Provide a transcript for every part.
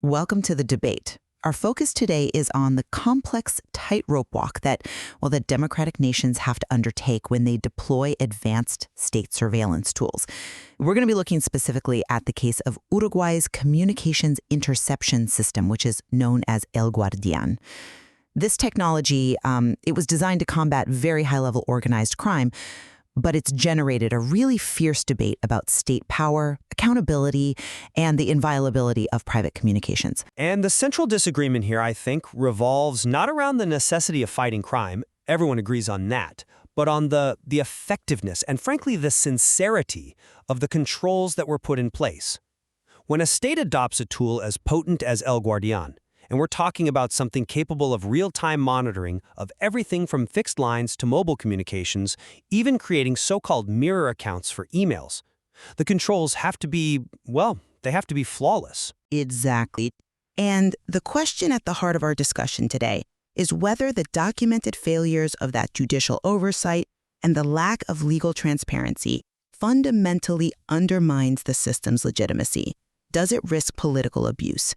Welcome to the debate. Our focus today is on the complex tightrope walk that democratic nations have to undertake when they deploy advanced state surveillance tools. We're going to be looking specifically at the case of Uruguay's communications interception system, which is known as El Guardián. This technology, it was designed to combat very high-level organized crime, but it's generated a really fierce debate about state power, accountability, and the inviolability of private communications. And the central disagreement here, I think, revolves not around the necessity of fighting crime, everyone agrees on that, but on the effectiveness and, frankly, the sincerity of the controls that were put in place. When a state adopts a tool as potent as El Guardián, and we're talking about something capable of real-time monitoring of everything from fixed lines to mobile communications, even creating so-called mirror accounts for emails, the controls have to be, well, they have to be flawless. Exactly. And the question at the heart of our discussion today is whether the documented failures of that judicial oversight and the lack of legal transparency fundamentally undermines the system's legitimacy. Does it risk political abuse?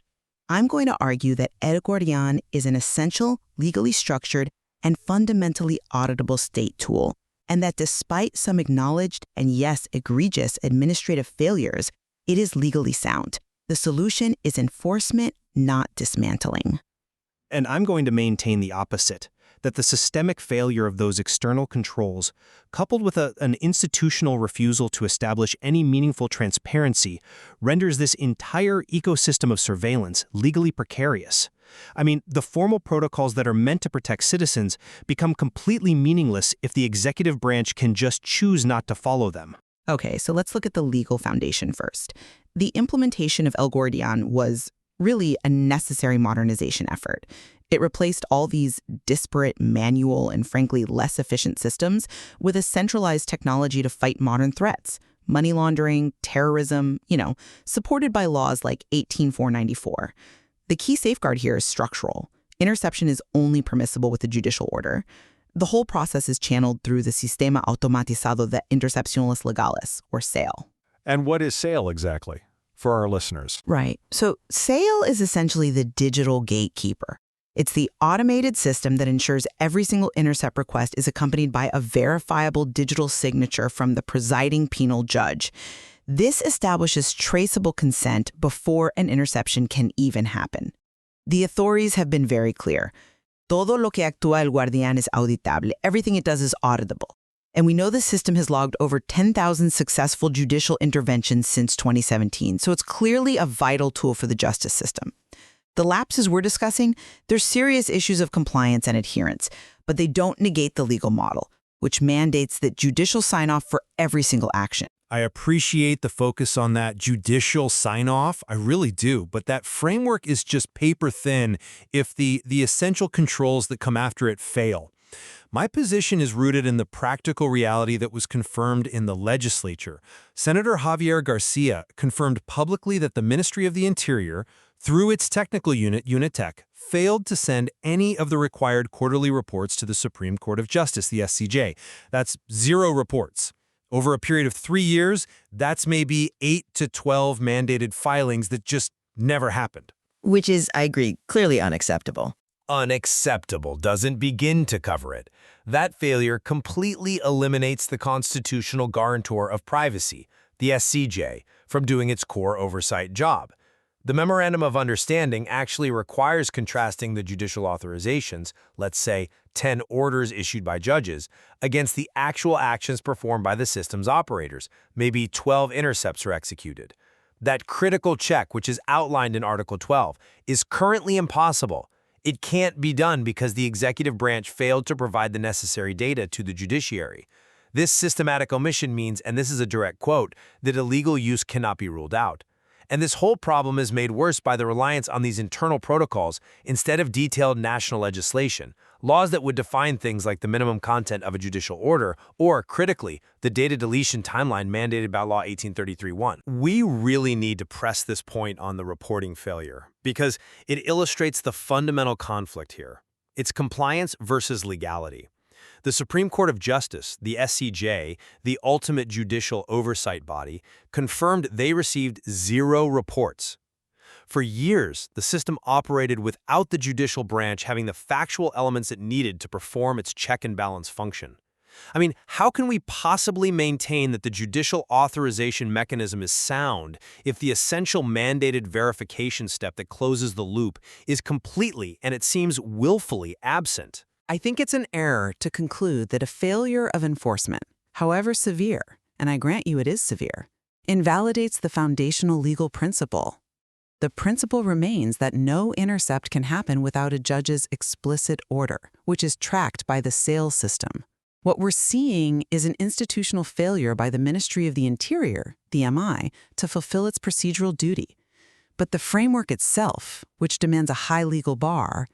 I'm going to argue that El Guardián is an essential, legally structured, and fundamentally auditable state tool, and that despite some acknowledged and, yes, egregious administrative failures, it is legally sound. The solution is enforcement, not dismantling. And I'm going to maintain the opposite, that the systemic failure of those external controls, coupled with an institutional refusal to establish any meaningful transparency, renders this entire ecosystem of surveillance legally precarious. I mean, the formal protocols that are meant to protect citizens become completely meaningless if the executive branch can just choose not to follow them. Okay, so let's look at the legal foundation first. The implementation of El Guardián was really a necessary modernization effort. It replaced all these disparate, manual, and frankly less efficient systems with a centralized technology to fight modern threats, money laundering, terrorism, supported by laws like 18494. The key safeguard here is structural. Interception is only permissible with a judicial order. The whole process is channeled through the Sistema Automatizado de Intercepciones Legales, or SAIL. And what is SAIL exactly, for our listeners? Right. So SAIL is essentially the digital gatekeeper. It's the automated system that ensures every single intercept request is accompanied by a verifiable digital signature from the presiding penal judge. This establishes traceable consent before an interception can even happen. The authorities have been very clear. Todo lo que actúa el guardián es auditable. Everything it does is auditable. And we know the system has logged over 10,000 successful judicial interventions since 2017, so it's clearly a vital tool for the justice system. The lapses we're discussing, they're serious issues of compliance and adherence, but they don't negate the legal model, which mandates that judicial sign-off for every single action. I appreciate the focus on that judicial sign-off, I really do, but that framework is just paper thin if the essential controls that come after it fail. My position is rooted in the practical reality that was confirmed in the legislature. Senator Javier Garcia confirmed publicly that the Ministry of the Interior, through its technical unit, UNITEC, failed to send any of the required quarterly reports to the Supreme Court of Justice, the SCJ. That's 0 reports. Over a period of 3 years, that's maybe 8 to 12 mandated filings that just never happened. Which is, I agree, clearly unacceptable. Unacceptable doesn't begin to cover it. That failure completely eliminates the constitutional guarantor of privacy, the SCJ, from doing its core oversight job. The Memorandum of Understanding actually requires contrasting the judicial authorizations, let's say 10 orders issued by judges, against the actual actions performed by the system's operators. Maybe 12 intercepts are executed. That critical check, which is outlined in Article 12, is currently impossible. It can't be done because the executive branch failed to provide the necessary data to the judiciary. This systematic omission means, and this is a direct quote, that illegal use cannot be ruled out. And this whole problem is made worse by the reliance on these internal protocols instead of detailed national legislation, laws that would define things like the minimum content of a judicial order or, critically, the data deletion timeline mandated by Law 1833-1. We really need to press this point on the reporting failure because it illustrates the fundamental conflict here. It's compliance versus legality. The Supreme Court of Justice, the SCJ, the ultimate judicial oversight body, confirmed they received 0 reports. For years, the system operated without the judicial branch having the factual elements it needed to perform its check and balance function. I mean, how can we possibly maintain that the judicial authorization mechanism is sound if the essential mandated verification step that closes the loop is completely, and it seems willfully, absent? I think it's an error to conclude that a failure of enforcement, however severe, and I grant you it is severe, invalidates the foundational legal principle. The principle remains that no intercept can happen without a judge's explicit order, which is tracked by the sales system. What we're seeing is an institutional failure by the Ministry of the Interior, the MI, to fulfill its procedural duty. But the framework itself, which demands a high legal bar,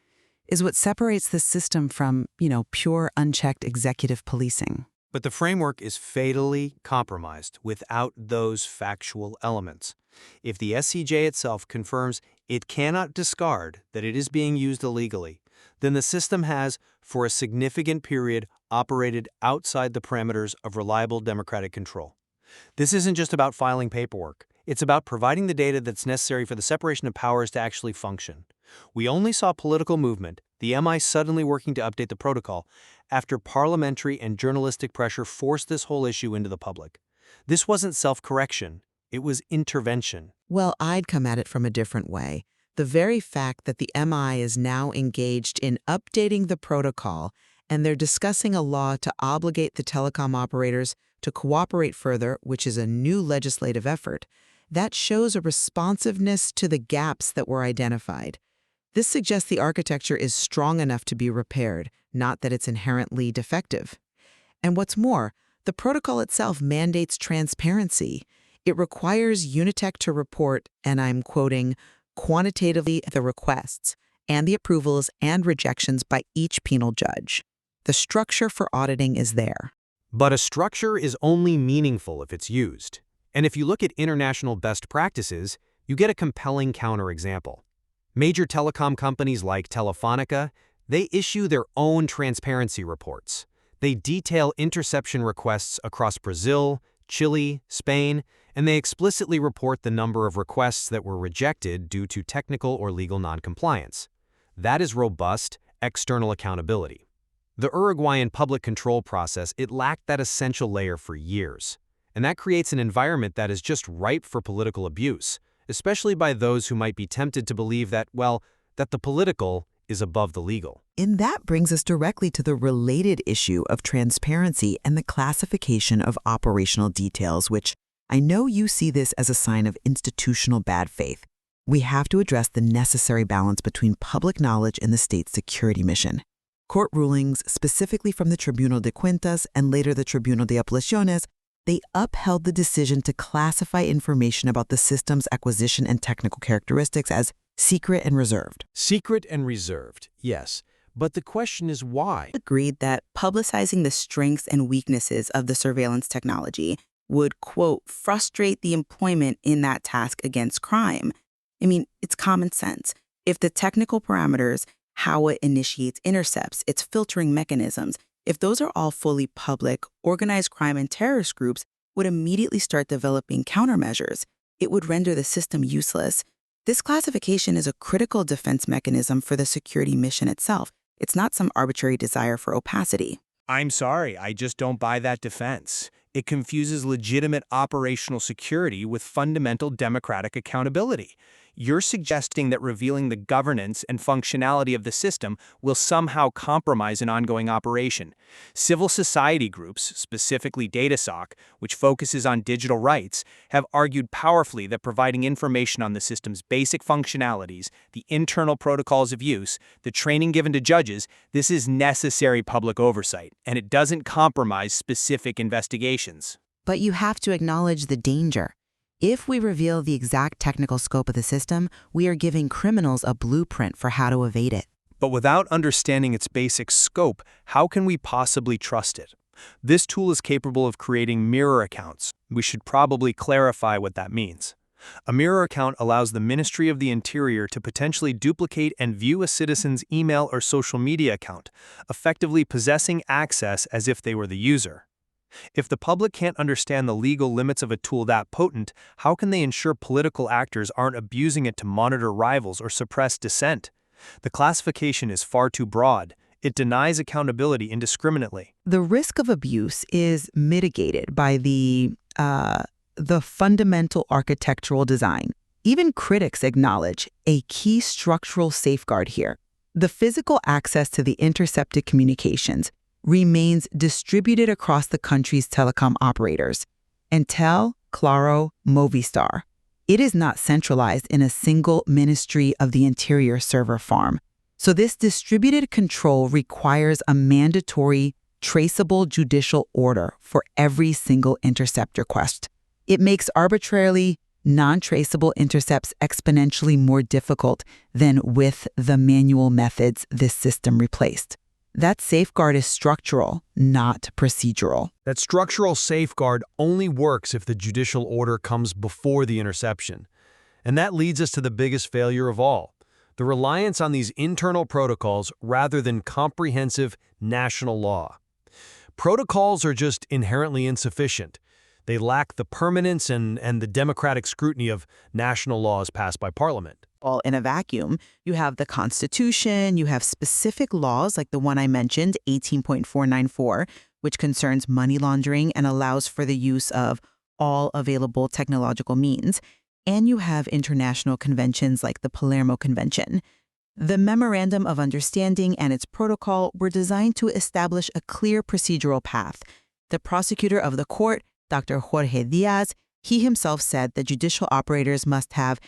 is what separates the system from, pure unchecked executive policing. But the framework is fatally compromised without those factual elements. If the SCJ itself confirms it cannot discard that it is being used illegally, then the system has, for a significant period, operated outside the parameters of reliable democratic control. This isn't just about filing paperwork. It's about providing the data that's necessary for the separation of powers to actually function. We only saw political movement, the MI suddenly working to update the protocol, after parliamentary and journalistic pressure forced this whole issue into the public. This wasn't self-correction. It was intervention. Well, I'd come at it from a different way. The very fact that the MI is now engaged in updating the protocol and they're discussing a law to obligate the telecom operators to cooperate further, which is a new legislative effort, that shows a responsiveness to the gaps that were identified. This suggests the architecture is strong enough to be repaired, not that it's inherently defective. And what's more, the protocol itself mandates transparency. It requires Unitech to report, and I'm quoting, quantitatively the requests and the approvals and rejections by each penal judge. The structure for auditing is there. But a structure is only meaningful if it's used. And if you look at international best practices, you get a compelling counterexample. Major telecom companies like Telefonica, they issue their own transparency reports. They detail interception requests across Brazil, Chile, Spain, and they explicitly report the number of requests that were rejected due to technical or legal noncompliance. That is robust, external accountability. The Uruguayan public control process, it lacked that essential layer for years. And that creates an environment that is just ripe for political abuse, especially by those who might be tempted to believe that, that the political is above the legal. And that brings us directly to the related issue of transparency and the classification of operational details, which I know you see this as a sign of institutional bad faith. We have to address the necessary balance between public knowledge and the state's security mission. Court rulings, specifically from the Tribunal de Cuentas and later the Tribunal de Apelaciones, they upheld the decision to classify information about the system's acquisition and technical characteristics as secret and reserved. Secret and reserved, yes. But the question is why? Agreed that publicizing the strengths and weaknesses of the surveillance technology would, quote, frustrate the employment in that task against crime. I mean, it's common sense. If the technical parameters, how it initiates intercepts, its filtering mechanisms, if those are all fully public, organized crime and terrorist groups would immediately start developing countermeasures. It would render the system useless. This classification is a critical defense mechanism for the security mission itself. It's not some arbitrary desire for opacity. I'm sorry, I just don't buy that defense. It confuses legitimate operational security with fundamental democratic accountability. You're suggesting that revealing the governance and functionality of the system will somehow compromise an ongoing operation. Civil society groups, specifically DataSoc, which focuses on digital rights, have argued powerfully that providing information on the system's basic functionalities, the internal protocols of use, the training given to judges, this is necessary public oversight, and it doesn't compromise specific investigations. But you have to acknowledge the danger. If we reveal the exact technical scope of the system, we are giving criminals a blueprint for how to evade it. But without understanding its basic scope, how can we possibly trust it? This tool is capable of creating mirror accounts. We should probably clarify what that means. A mirror account allows the Ministry of the Interior to potentially duplicate and view a citizen's email or social media account, effectively possessing access as if they were the user. If the public can't understand the legal limits of a tool that potent, how can they ensure political actors aren't abusing it to monitor rivals or suppress dissent? The classification is far too broad. It denies accountability indiscriminately. The risk of abuse is mitigated by the fundamental architectural design. Even critics acknowledge a key structural safeguard here. The physical access to the intercepted communications remains distributed across the country's telecom operators, Entel, Claro, Movistar. It is not centralized in a single Ministry of the Interior server farm. So this distributed control requires a mandatory, traceable judicial order for every single intercept request. It makes arbitrarily non-traceable intercepts exponentially more difficult than with the manual methods this system replaced. That safeguard is structural, not procedural. That structural safeguard only works if the judicial order comes before the interception. And that leads us to the biggest failure of all, the reliance on these internal protocols rather than comprehensive national law. Protocols are just inherently insufficient. They lack the permanence and the democratic scrutiny of national laws passed by Parliament. All in a vacuum. You have the Constitution, you have specific laws like the one I mentioned, 18.494, which concerns money laundering and allows for the use of all available technological means. And you have international conventions like the Palermo Convention. The Memorandum of Understanding and its protocol were designed to establish a clear procedural path. The prosecutor of the court, Dr. Jorge Diaz, he himself said that judicial operators must have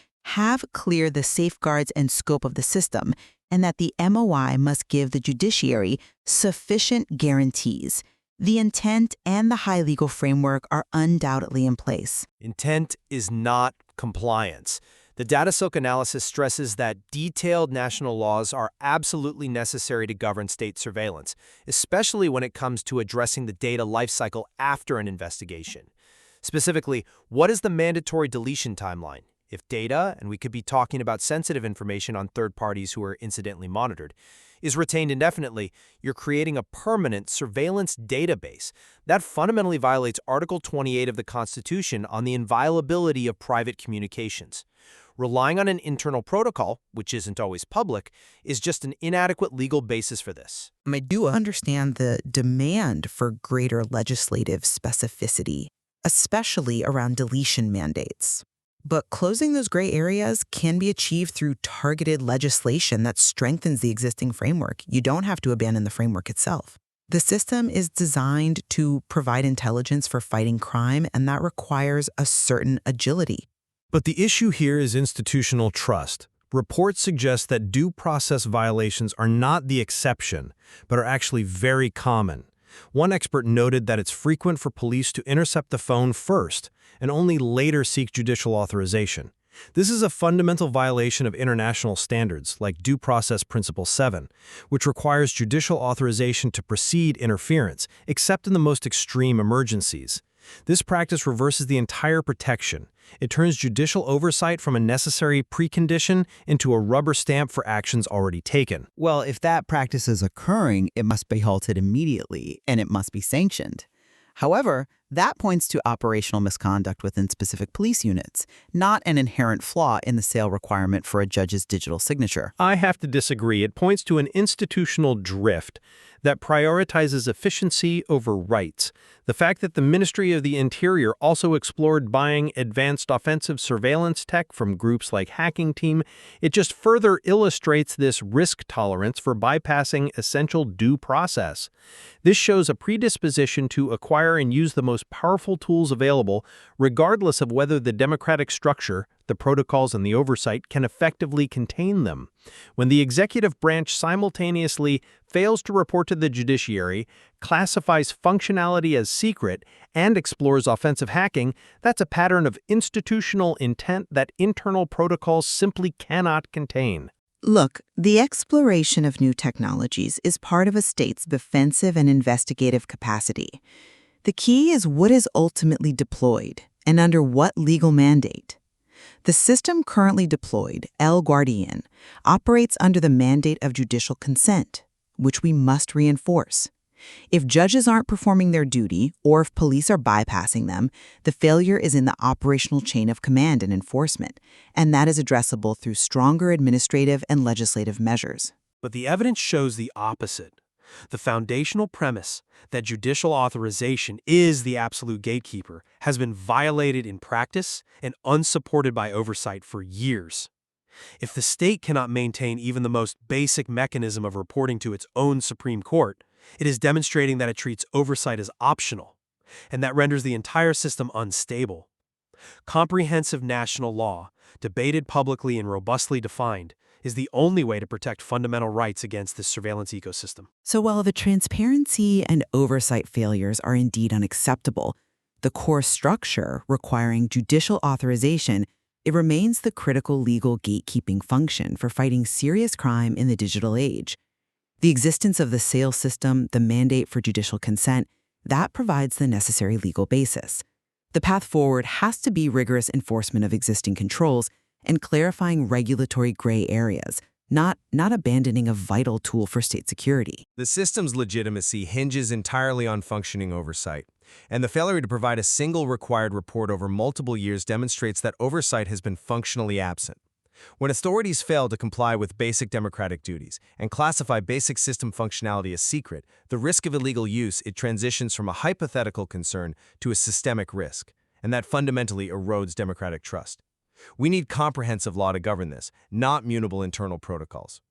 clear the safeguards and scope of the system, and that the MOI must give the judiciary sufficient guarantees. The intent and the high legal framework are undoubtedly in place. Intent is not compliance. The data silk analysis stresses that detailed national laws are absolutely necessary to govern state surveillance, especially when it comes to addressing the data lifecycle after an investigation. Specifically, what is the mandatory deletion timeline? If data, and we could be talking about sensitive information on third parties who are incidentally monitored, is retained indefinitely, you're creating a permanent surveillance database. That fundamentally violates Article 28 of the Constitution on the inviolability of private communications. Relying on an internal protocol, which isn't always public, is just an inadequate legal basis for this. I do understand the demand for greater legislative specificity, especially around deletion mandates. But closing those gray areas can be achieved through targeted legislation that strengthens the existing framework. You don't have to abandon the framework itself. The system is designed to provide intelligence for fighting crime, and that requires a certain agility. But the issue here is institutional trust. Reports suggest that due process violations are not the exception, but are actually very common. One expert noted that it's frequent for police to intercept the phone first and only later seek judicial authorization. This is a fundamental violation of international standards like Due Process Principle 7, which requires judicial authorization to precede interference, except in the most extreme emergencies. This practice reverses the entire protection. It turns judicial oversight from a necessary precondition into a rubber stamp for actions already taken. Well, if that practice is occurring, it must be halted immediately, and it must be sanctioned. However, that points to operational misconduct within specific police units, not an inherent flaw in the sale requirement for a judge's digital signature. I have to disagree. It points to an institutional drift that prioritizes efficiency over rights. The fact that the Ministry of the Interior also explored buying advanced offensive surveillance tech from groups like Hacking Team, it just further illustrates this risk tolerance for bypassing essential due process. This shows a predisposition to acquire and use the most powerful tools available, regardless of whether the democratic structure, the protocols, and the oversight can effectively contain them. When the executive branch simultaneously fails to report to the judiciary, classifies functionality as secret, and explores offensive hacking, that's a pattern of institutional intent that internal protocols simply cannot contain. Look, the exploration of new technologies is part of a state's defensive and investigative capacity. The key is what is ultimately deployed and under what legal mandate. The system currently deployed, El Guardian, operates under the mandate of judicial consent, which we must reinforce. If judges aren't performing their duty, or if police are bypassing them, the failure is in the operational chain of command and enforcement, and that is addressable through stronger administrative and legislative measures. But the evidence shows the opposite. The foundational premise that judicial authorization is the absolute gatekeeper has been violated in practice and unsupported by oversight for years. If the state cannot maintain even the most basic mechanism of reporting to its own Supreme Court, it is demonstrating that it treats oversight as optional, and that renders the entire system unstable. Comprehensive national law, debated publicly and robustly defined, is the only way to protect fundamental rights against this surveillance ecosystem. So while the transparency and oversight failures are indeed unacceptable, the core structure requiring judicial authorization, it remains the critical legal gatekeeping function for fighting serious crime in the digital age. The existence of the SAIL system, the mandate for judicial consent, that provides the necessary legal basis. The path forward has to be rigorous enforcement of existing controls and clarifying regulatory gray areas, not abandoning a vital tool for state security. The system's legitimacy hinges entirely on functioning oversight, and the failure to provide a single required report over multiple years demonstrates that oversight has been functionally absent. When authorities fail to comply with basic democratic duties and classify basic system functionality as secret, the risk of illegal use, it transitions from a hypothetical concern to a systemic risk, and that fundamentally erodes democratic trust. We need comprehensive law to govern this, not mutable internal protocols.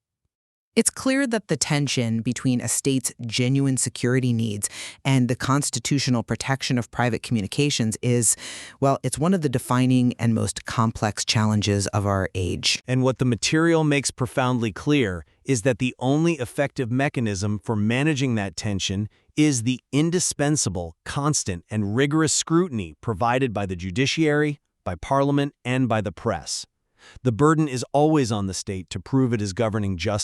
It's clear that the tension between a state's genuine security needs and the constitutional protection of private communications is, well, it's one of the defining and most complex challenges of our age. And what the material makes profoundly clear is that the only effective mechanism for managing that tension is the indispensable, constant, and rigorous scrutiny provided by the judiciary, by Parliament, and by the press. The burden is always on the state to prove it is governing just